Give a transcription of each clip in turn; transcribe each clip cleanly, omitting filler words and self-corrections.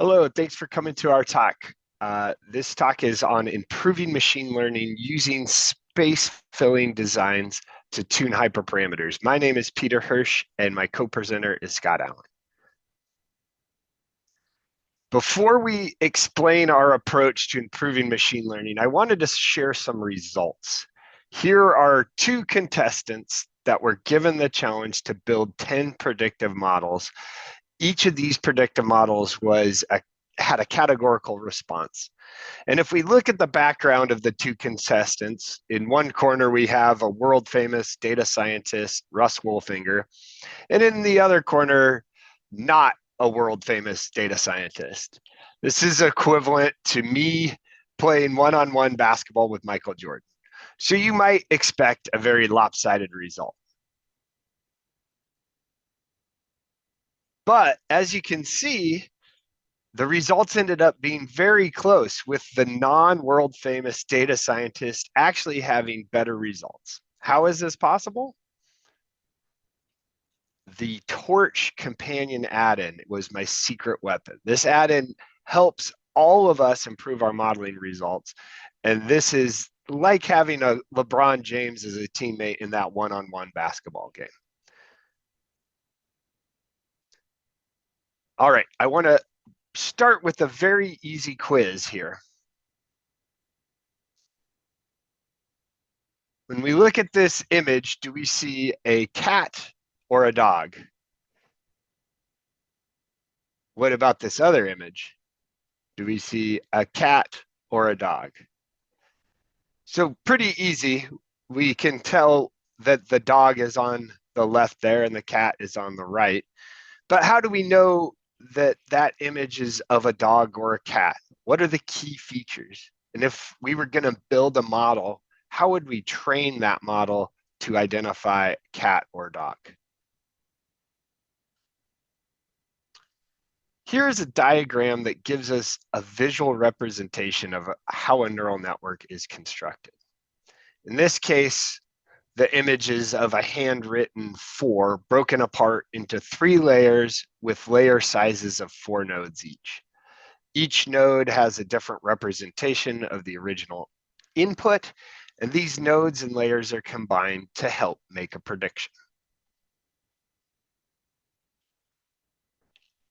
Hello, thanks for coming to our talk. This talk is on improving machine learning using space-filling designs to tune hyperparameters. My name is Peter Hirsch, and my co-presenter is Scott Allen. Before we explain our approach to improving machine learning, I wanted to share some results. Here are two contestants that were given the challenge to build 10 predictive models. Each of these predictive models had a categorical response. And if we look at the background of the two contestants, in one corner we have a world famous data scientist, Russ Wolfinger, and in the other corner, not a world famous data scientist. This is equivalent to me playing one-on-one basketball with Michael Jordan. So you might expect a very lopsided result. But as you can see, the results ended up being very close, with the non-world famous data scientist actually having better results. How is this possible? The Torch companion add-in was my secret weapon. This add-in helps all of us improve our modeling results. And this is like having a LeBron James as a teammate in that one-on-one basketball game. All right, I want to start with a very easy quiz here. When we look at this image, do we see a cat or a dog? What about this other image? Do we see a cat or a dog? So pretty easy. We can tell that the dog is on the left there and the cat is on the right. But how do we know that that image is of a dog or a cat? What are the key features? And if we were going to build a model, how would we train that model to identify cat or dog? Here's a diagram that gives us a visual representation of how a neural network is constructed. In this case, the images of a handwritten 4 broken apart into 3 layers with layer sizes of 4 nodes each. Each node has a different representation of the original input, and these nodes and layers are combined to help make a prediction.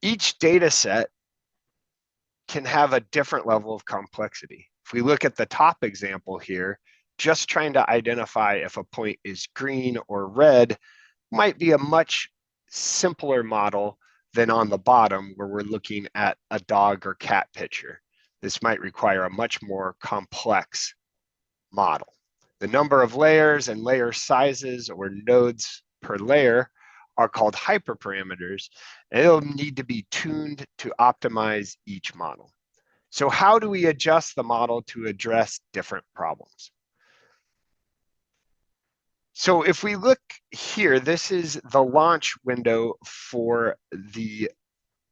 Each data set can have a different level of complexity. If we look at the top example here, just trying to identify if a point is green or red might be a much simpler model than on the bottom where we're looking at a dog or cat picture. This might require a much more complex model. The number of layers and layer sizes or nodes per layer are called hyperparameters, and it'll need to be tuned to optimize each model. So how do we adjust the model to address different problems? So if we look here, this is the launch window for the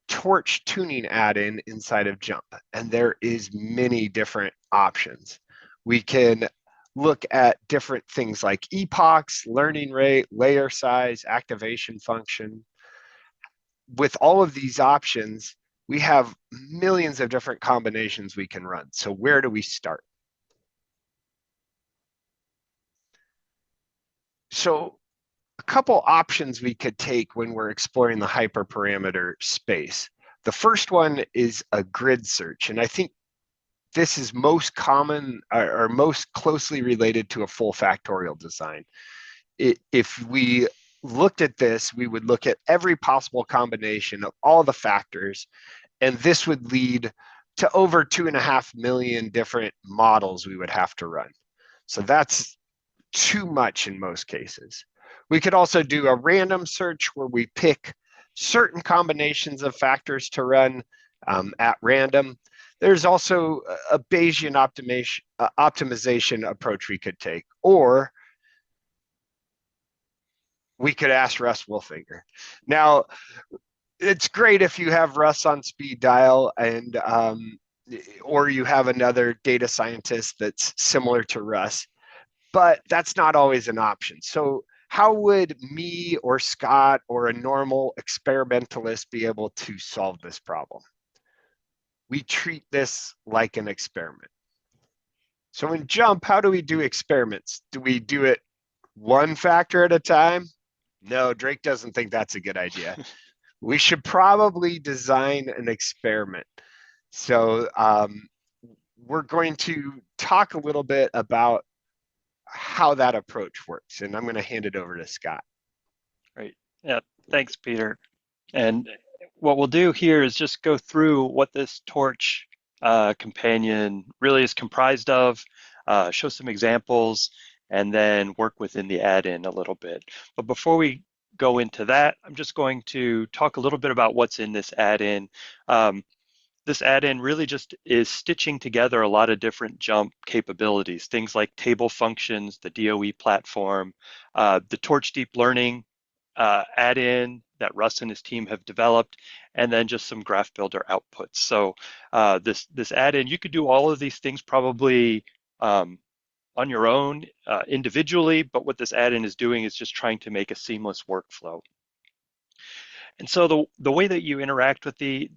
Torch tuning add-in inside of Jump, and there is many different options. We can look at different things like epochs, learning rate, layer size, activation function. With all of these options, we have millions of different combinations we can run. So where do we start? So a couple options we could take when we're exploring the hyperparameter space. The first one is a grid search, and I think this is most common or most closely related to a full factorial design. If we looked at this, we would look at every possible combination of all the factors, and this would lead to over 2.5 million different models we would have to run. So that's too much in most cases. We could also do a random search where we pick certain combinations of factors to run at random. There's also a Bayesian optimization approach we could take, or we could ask Russ Wolfinger. Now, it's great if you have Russ on speed dial and or you have another data scientist that's similar to Russ, but that's not always an option. So how would me or Scott or a normal experimentalist be able to solve this problem? we treat this like an experiment. So in JMP, how do we do experiments? Do we do it one factor at a time? No, Drake doesn't think that's a good idea. We should probably design an experiment. So we're going to talk a little bit about how that approach works, and I'm going to hand it over to Scott. Right. Yeah. Thanks, Peter. And what we'll do here is just go through what this torch companion really is comprised of, show some examples, and then work within the add-in a little bit. But before we go into that, I'm just going to talk a little bit about what's in this add-in. This add-in really just is stitching together a lot of different JMP capabilities, things like table functions, the DOE platform, the Torch Deep Learning add-in that Russ and his team have developed, and then just some graph builder outputs. So this add-in, you could do all of these things probably on your own individually, but what this add-in is doing is just trying to make a seamless workflow. And so the way that you interact with the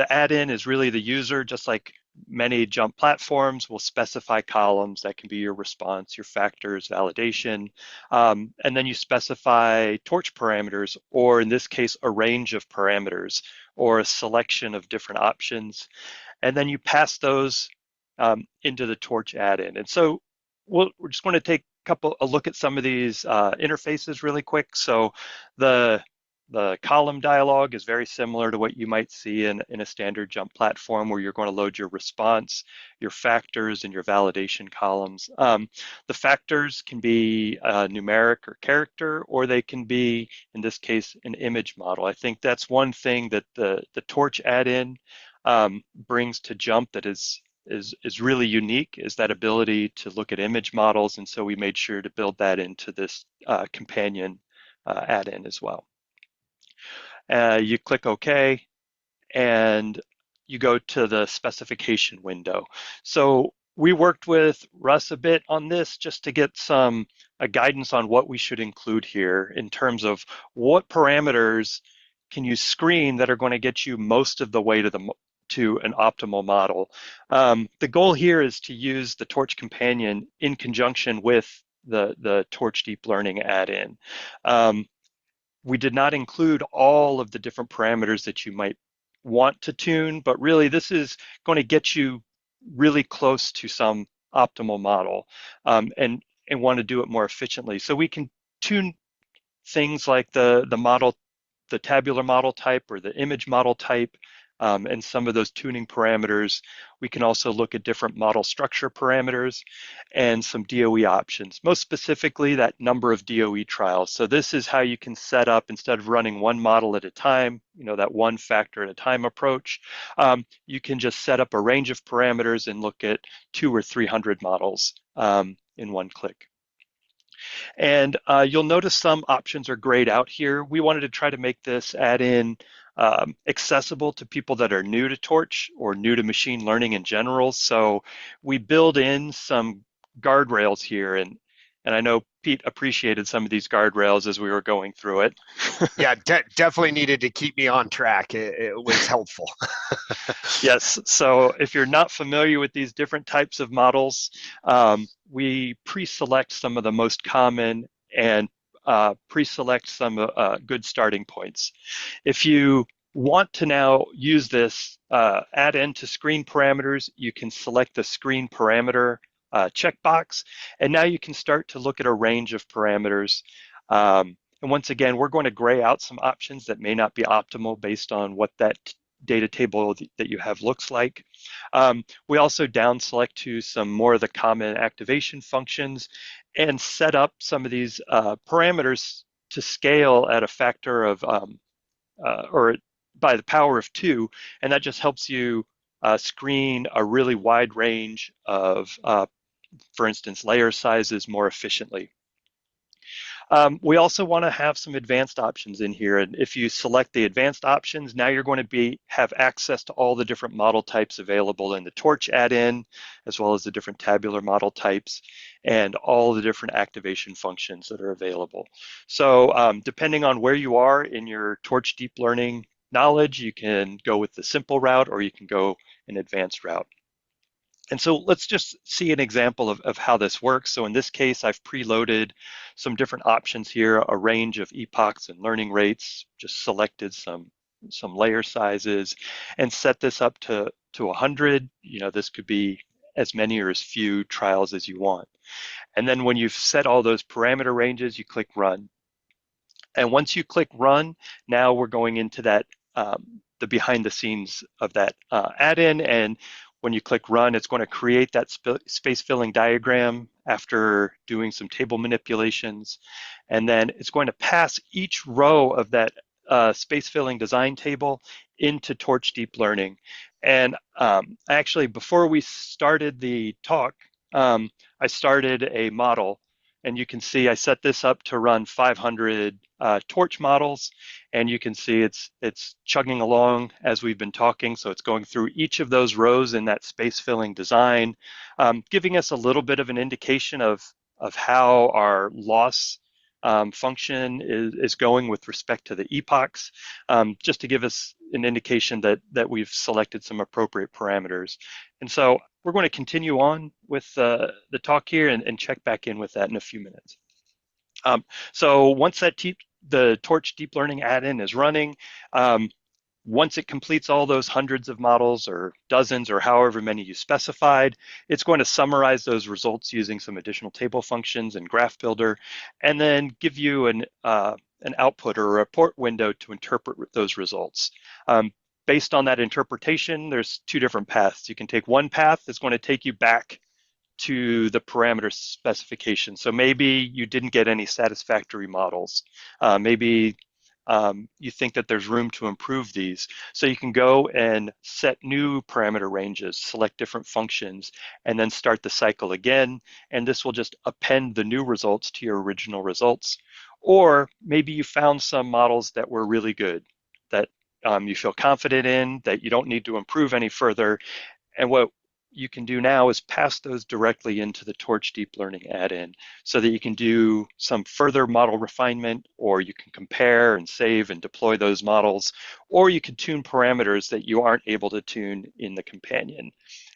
add-in is really the user, just like many JMP platforms, will specify columns that can be your response, your factors, validation, and then you specify torch parameters, or in this case, a range of parameters, or a selection of different options, and then you pass those into the torch add-in. And so we're just going to take a look at some of these interfaces really quick. So the column dialog is very similar to what you might see in a standard JMP platform, where you're going to load your response, your factors, and your validation columns. The factors can be numeric or character, or they can be, in this case, an image model. I think that's one thing that the Torch add-in brings to JMP that is really unique, is that ability to look at image models. And so we made sure to build that into this companion add-in as well. You click OK, and you go to the specification window. So we worked with Russ a bit on this just to get some guidance on what we should include here in terms of what parameters can you screen that are going to get you most of the way to an optimal model. The goal here is to use the Torch companion in conjunction with the Torch Deep Learning add-in. We did not include all of the different parameters that you might want to tune, but really this is going to get you really close to some optimal model, and want to do it more efficiently. So we can tune things like the model, the tabular model type or the image model type, and some of those tuning parameters. We can also look at different model structure parameters and some DOE options, most specifically that number of DOE trials. So this is how you can set up, instead of running one model at a time, that one factor at a time approach, you can just set up a range of parameters and look at 200 or 300 models in one click. And you'll notice some options are grayed out here. We wanted to try to make this add-in accessible to people that are new to Torch or new to machine learning in general. So we build in some guardrails here, and I know Pete appreciated some of these guardrails as we were going through it. Yeah, definitely needed to keep me on track. It was helpful. Yes, so if you're not familiar with these different types of models, we pre-select some of the most common and pre-select some good starting points. If you want to now use this add-in to screen parameters, you can select the screen parameter checkbox, and now you can start to look at a range of parameters. And once again, we're going to gray out some options that may not be optimal based on what that data table that you have looks like. We also down select to some more of the common activation functions and set up some of these parameters to scale at a factor of, or by the power of 2, and that just helps you screen a really wide range of, for instance, layer sizes more efficiently. We also want to have some advanced options in here, and if you select the advanced options, now you're going to have access to all the different model types available in the Torch add-in, as well as the different tabular model types and all the different activation functions that are available. So depending on where you are in your Torch Deep Learning knowledge, you can go with the simple route, or you can go an advanced route. And so let's just see an example of how this works. So in this case, I've preloaded some different options here, a range of epochs and learning rates, just selected some layer sizes and set this up to 100. This could be as many or as few trials as you want. And then when you've set all those parameter ranges, you click run. And once you click run, now we're going into that the behind the scenes of that add-in. And when you click run, it's going to create that space filling diagram after doing some table manipulations. And then it's going to pass each row of that space filling design table into Torch Deep Learning. And actually, before we started the talk, I started a model, and you can see I set this up to run 500 torch models, and you can see it's chugging along as we've been talking. So it's going through each of those rows in that space filling design, giving us a little bit of an indication of how our loss function is going with respect to the epochs, just to give us an indication that we've selected some appropriate parameters. And so we're going to continue on with the talk here and check back in with that in a few minutes. So once the Torch Deep Learning add-in is running, once it completes all those hundreds of models or dozens or however many you specified, it's going to summarize those results using some additional table functions and graph builder, and then give you an output or a report window to interpret those results. Based on that interpretation, there's two different paths. You can take one path that's going to take you back to the parameter specification. So maybe you didn't get any satisfactory models. Maybe you think that there's room to improve these. So you can go and set new parameter ranges, select different functions, and then start the cycle again. And this will just append the new results to your original results. Or maybe you found some models that were really good, that you feel confident in, that you don't need to improve any further. And what you can do now is pass those directly into the Torch Deep Learning add-in so that you can do some further model refinement, or you can compare and save and deploy those models, or you can tune parameters that you aren't able to tune in the companion.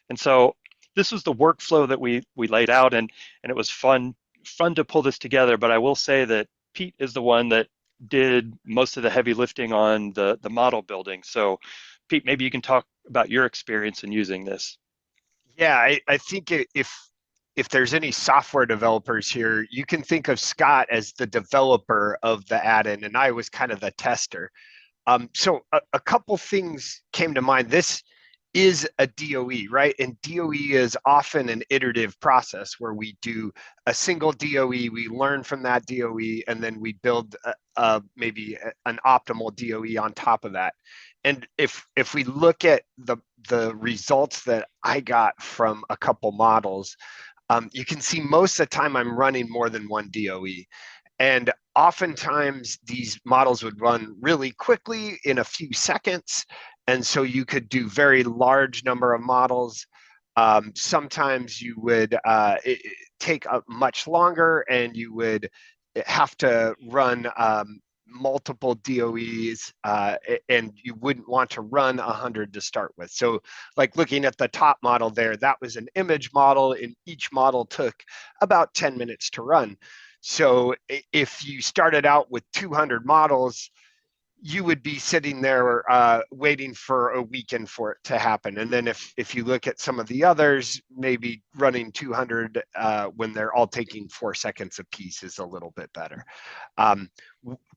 And so this was the workflow that we laid out, and it was fun to pull this together. But I will say that Pete is the one that did most of the heavy lifting on the model building. So Pete, maybe you can talk about your experience in using this. Yeah, I think if there's any software developers here, you can think of Scott as the developer of the add-in, and I was kind of the tester. So a couple things came to mind. This is a DOE, right? And DOE is often an iterative process where we do a single DOE, we learn from that DOE, and then we build maybe an optimal DOE on top of that. And if we look at the results that I got from a couple models, you can see most of the time I'm running more than one DOE. And oftentimes these models would run really quickly in a few seconds. And so you could do very large number of models. Sometimes you would take a much longer, and you would have to run multiple DOEs, and you wouldn't want to run 100 to start with. So like looking at the top model there, that was an image model, and each model took about 10 minutes to run. So if you started out with 200 models, you would be sitting there waiting for a weekend for it to happen. And then if you look at some of the others, maybe running 200 when they're all taking 4 seconds a piece is a little bit better.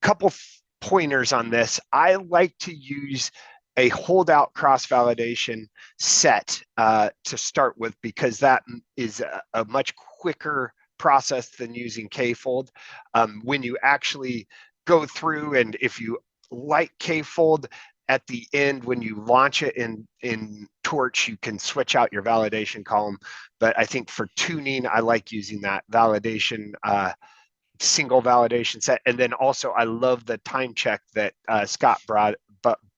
Couple pointers on this. I like to use a holdout cross-validation set to start with, because that is a much quicker process than using K-fold. When you actually go through, and if you like K-fold, at the end when you launch it in Torch, you can switch out your validation column. But I think for tuning, I like using that validation single validation set. And then also I love the time check that Scott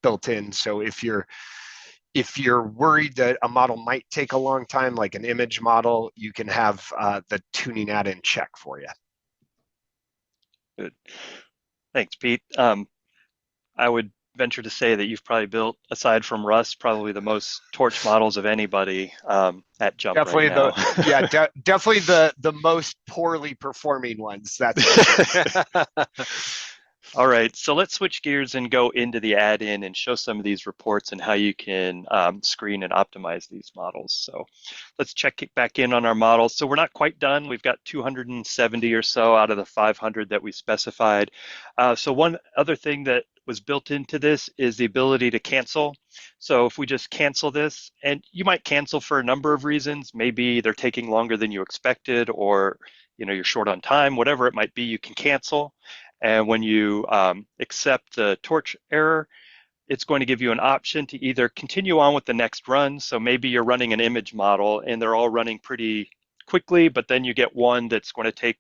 built in. So if you're worried that a model might take a long time, like an image model, you can have the tuning add-in check for you. Good. Thanks, Pete. I would venture to say that you've probably built, aside from Rust, probably the most torch models of anybody at Jump right Definitely now. definitely the most poorly performing ones, that's for sure. All right, so let's switch gears and go into the add-in and show some of these reports and how you can screen and optimize these models. So let's check it back in on our models. So we're not quite done. We've got 270 or so out of the 500 that we specified. So one other thing that was built into this is the ability to cancel. So if we just cancel this, and you might cancel for a number of reasons, maybe they're taking longer than you expected, or you're short on time, whatever it might be, you can cancel. And when you accept the torch error, it's going to give you an option to either continue on with the next run. So maybe you're running an image model and they're all running pretty quickly, but then you get one that's going to take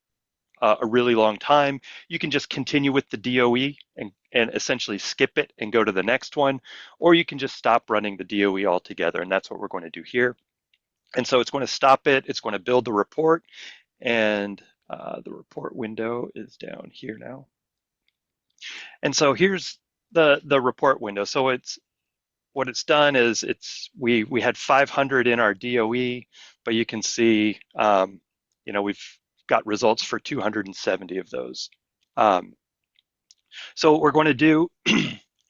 a really long time. You can just continue with the DOE and essentially skip it and go to the next one, or you can just stop running the DOE altogether. And that's what we're going to do here. And so it's going to stop it. It's going to build the report, and the report window is down here now. And so here's the report window. So what it's done is we had 500 in our DOE, but you can see we've got results for 270 of those. So what we're going to do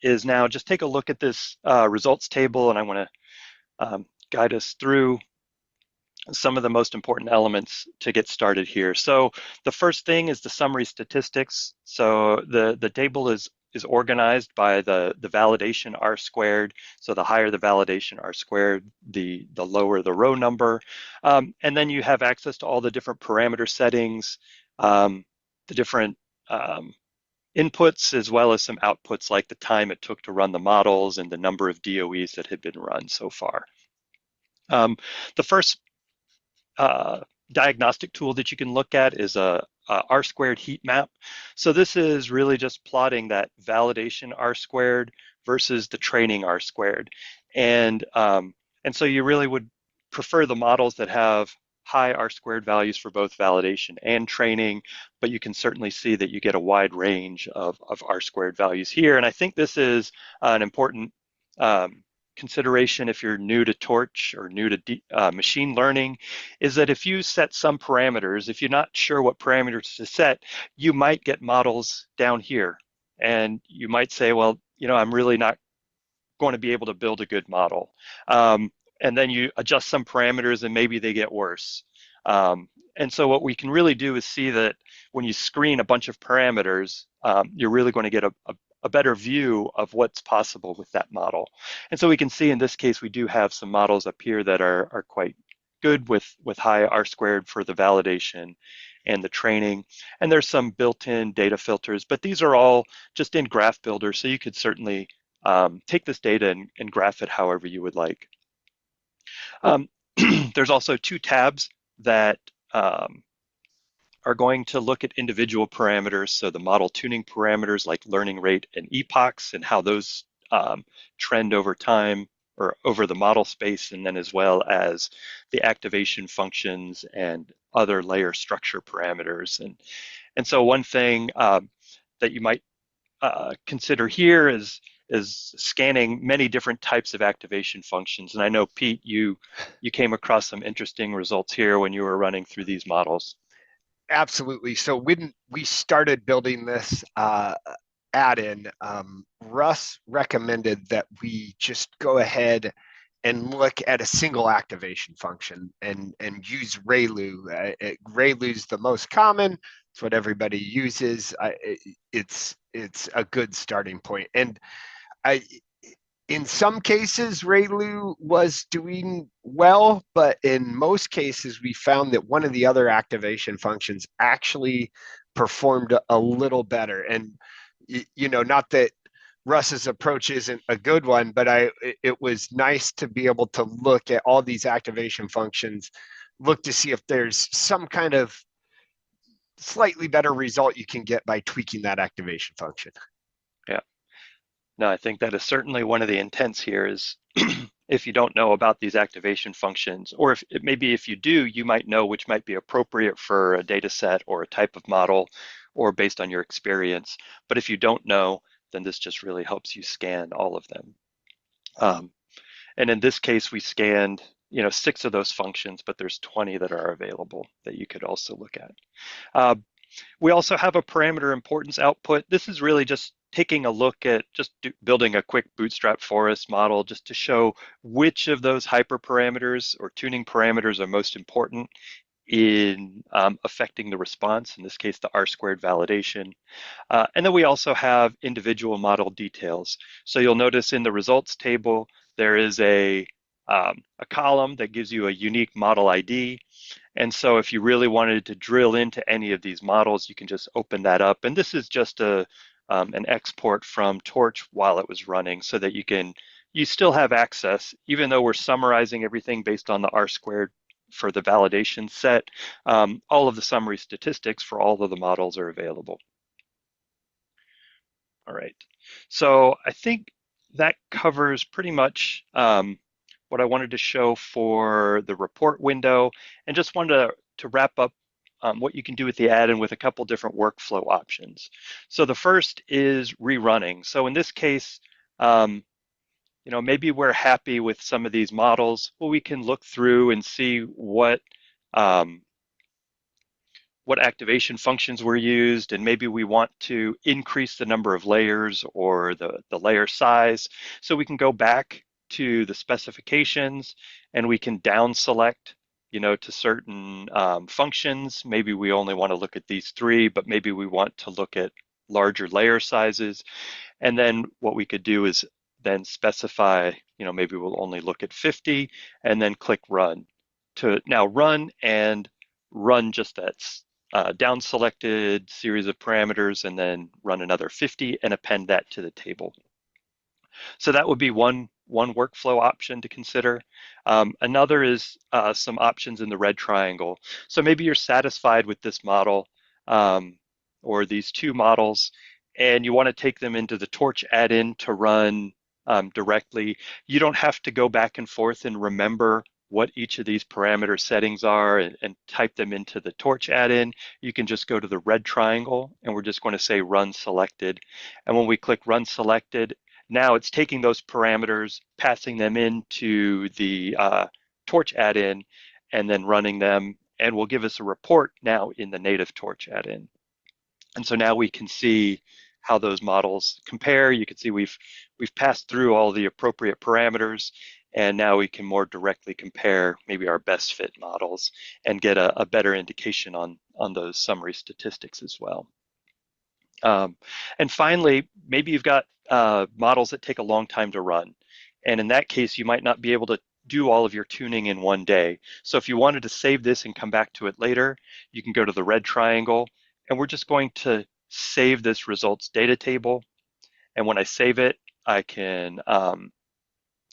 is now just take a look at this results table, and I want to guide us through some of the most important elements to get started here. So the first thing is the summary statistics. So the table is organized by the validation R squared. So the higher the validation R squared, the lower the row number. And then you have access to all the different parameter settings, the different inputs, as well as some outputs like the time it took to run the models and the number of DOEs that had been run so far. The first diagnostic tool that you can look at is a R squared heat map. So this is really just plotting that validation R squared versus the training R squared. And so you really would prefer the models that have high R squared values for both validation and training, but you can certainly see that you get a wide range of R squared values here. And I think this is an important consideration if you're new to Torch or new to machine learning, is that if you set some parameters, if you're not sure what parameters to set, you might get models down here. And you might say, well, I'm really not going to be able to build a good model. And then you adjust some parameters and maybe they get worse. And so what we can really do is see that when you screen a bunch of parameters, you're really going to get a better view of what's possible with that model. And so we can see in this case, we do have some models up here that are quite good with high R squared for the validation and the training. And there's some built-in data filters, but these are all just in Graph Builder. So you could certainly take this data and graph it however you would like. There's also two tabs that are going to look at individual parameters. So the model tuning parameters like learning rate and epochs and how those trend over time or over the model space, and then as well as the activation functions and other layer structure parameters. And so one thing that you might consider here is scanning many different types of activation functions. And I know, Pete, you came across some interesting results here when you were running through these models. Absolutely. So when we started building this add-in, Russ recommended that we just go ahead and look at a single activation function and use ReLU. ReLU's the most common. It's what everybody uses. It's a good starting point. And in some cases, ReLU was doing well, but in most cases, we found that one of the other activation functions actually performed a little better. And, not that Russ's approach isn't a good one, but it was nice to be able to look at all these activation functions, look to see if there's some kind of slightly better result you can get by tweaking that activation function. Yeah. No, I think that is certainly one of the intents here is if you don't know about these activation functions, or if you do, you might know which might be appropriate for a data set or a type of model or based on your experience. But if you don't know, then this just really helps you scan all of them. And in this case, we scanned 6 of those functions, but there's 20 that are available that you could also look at. We also have a parameter importance output. This is really just taking a look at building a quick bootstrap forest model just to show which of those hyperparameters or tuning parameters are most important in affecting the response, in this case, the R-squared validation. And then we also have individual model details. So you'll notice in the results table, there is a column that gives you a unique model ID. And so if you really wanted to drill into any of these models, you can just open that up. And this is just an export from Torch while it was running so that you still have access, even though we're summarizing everything based on the R-squared for the validation set, all of the summary statistics for all of the models are available. All right, so I think that covers pretty much what I wanted to show for the report window, and just wanted to wrap up what you can do with the add-in with a couple different workflow options. So the first is rerunning. So in this case, maybe we're happy with some of these models. Well, we can look through and see what activation functions were used, and maybe we want to increase the number of layers or the layer size. So we can go back to the specifications and we can down select to certain functions. Maybe we only want to look at these 3, but maybe we want to look at larger layer sizes. And then what we could do is then specify, maybe we'll only look at 50 and then click run to now run just that down selected series of parameters and then run another 50 and append that to the table. So that would be one workflow option to consider. Another is some options in the red triangle. So maybe you're satisfied with this model or these 2 models, and you want to take them into the Torch add-in to run directly. You don't have to go back and forth and remember what each of these parameter settings are and type them into the Torch add-in. You can just go to the red triangle and we're just going to say run selected. And when we click run selected, now it's taking those parameters, passing them into the Torch add-in and then running them, and will give us a report now in the native Torch add-in. And so now we can see how those models compare. You can see we've passed through all the appropriate parameters, and now we can more directly compare maybe our best fit models and get a better indication on those summary statistics as well. And finally, maybe you've got models that take a long time to run. And in that case, you might not be able to do all of your tuning in one day. So if you wanted to save this and come back to it later, you can go to the red triangle, and we're just going to save this results data table. And when I save it, I can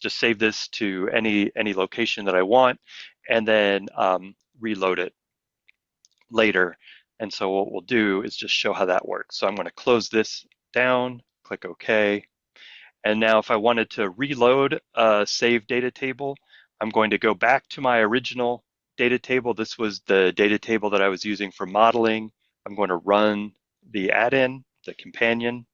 just save this to any location that I want, and then reload it later. And so what we'll do is just show how that works. So I'm going to close this down, click OK. And now if I wanted to reload a save data table, I'm going to go back to my original data table. This was the data table that I was using for modeling. I'm going to run the add-in, the companion.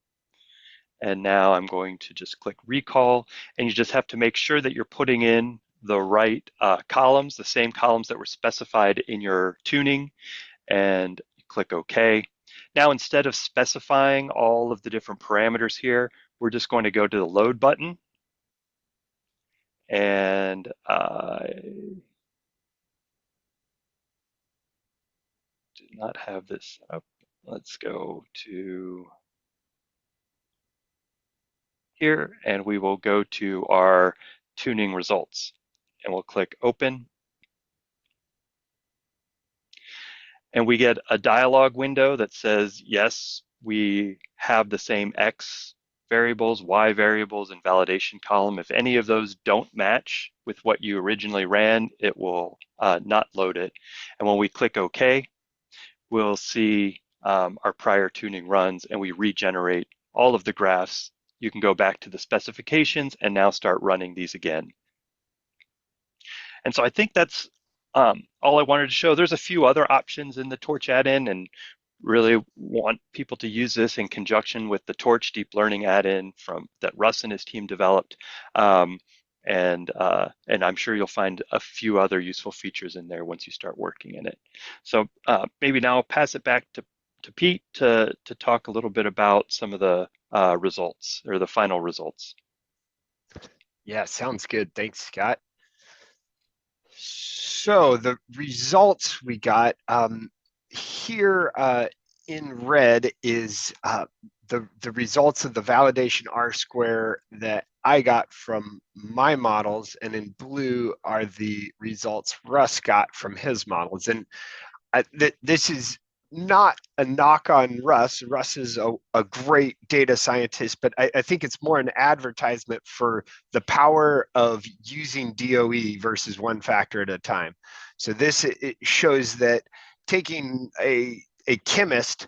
And now I'm going to just click recall, and you just have to make sure that you're putting in the right columns, the same columns that were specified in your tuning, and click OK. Now, instead of specifying all of the different parameters here, we're just going to go to the load button, and I did not have this up. Let's go to here, and we will go to our tuning results, and we'll click open. And we get a dialog window that says, yes, we have the same X variables, Y variables, and validation column. If any of those don't match with what you originally ran, it will not load it. And when we click OK, we'll see our prior tuning runs, and we regenerate all of the graphs. You can go back to the specifications and now start running these again. And so I think that's all I wanted to show. There's a few other options in the Torch add-in, and really want people to use this in conjunction with the Torch deep learning add-in from that Russ and his team developed. Um, and I'm sure you'll find a few other useful features in there once you start working in it. So maybe now I'll pass it back to Pete to talk a little bit about some of the results or the final results. Yeah, sounds good. Thanks, Scott. So the results we got here in red is the results of the validation R square that I got from my models, and in blue are the results Russ got from his models. And this is not a knock on Russ. Russ is a great data scientist, but I think it's more an advertisement for the power of using DOE versus one factor at a time. So this it shows that taking a chemist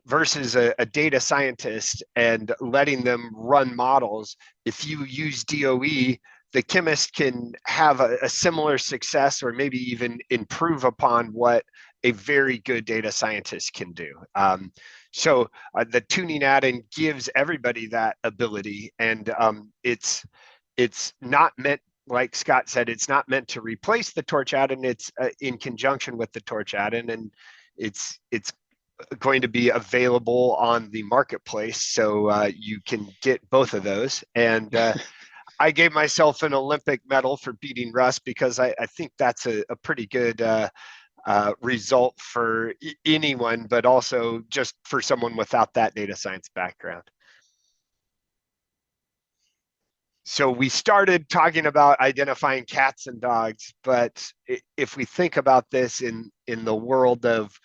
versus a data scientist and letting them run models, if you use DOE, the chemist can have a similar success or maybe even improve upon what a very good data scientist can do. So the tuning add-in gives everybody that ability, and it's not meant, like Scott said, it's not meant to replace the torch add-in. It's in conjunction with the torch add-in, and it's going to be available on the marketplace, so you can get both of those. And I gave myself an Olympic medal for beating Russ because I think that's a pretty good result for anyone, but also just for someone without that data science background. So we started talking about identifying cats and dogs, but if we think about this in the world of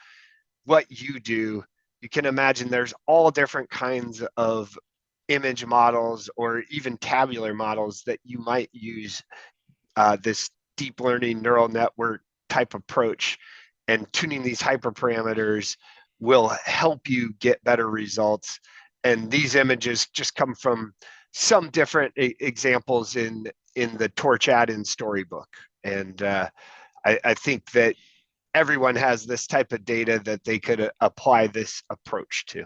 what you do, you can imagine there's all different kinds of image models or even tabular models that you might use this deep learning neural network type approach. And tuning these hyperparameters will help you get better results. And these images just come from some different examples in the Torch add-in storybook. And I think that everyone has this type of data that they could apply this approach to.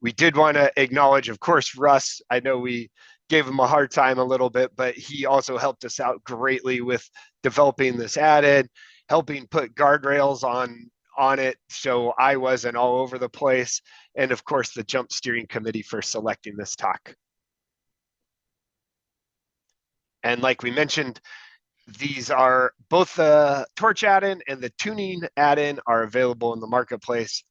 We did want to acknowledge, of course, Russ. I know we gave him a hard time a little bit, but he also helped us out greatly with developing this add-in, helping put guardrails on it so I wasn't all over the place, and of course the jump steering committee for selecting this talk. And like we mentioned, these are both the Torch add-in and the tuning add-in are available in the marketplace.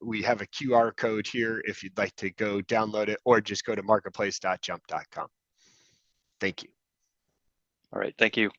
We have a QR code here if you'd like to go download it, or just go to marketplace.jump.com. Thank you. All right, thank you.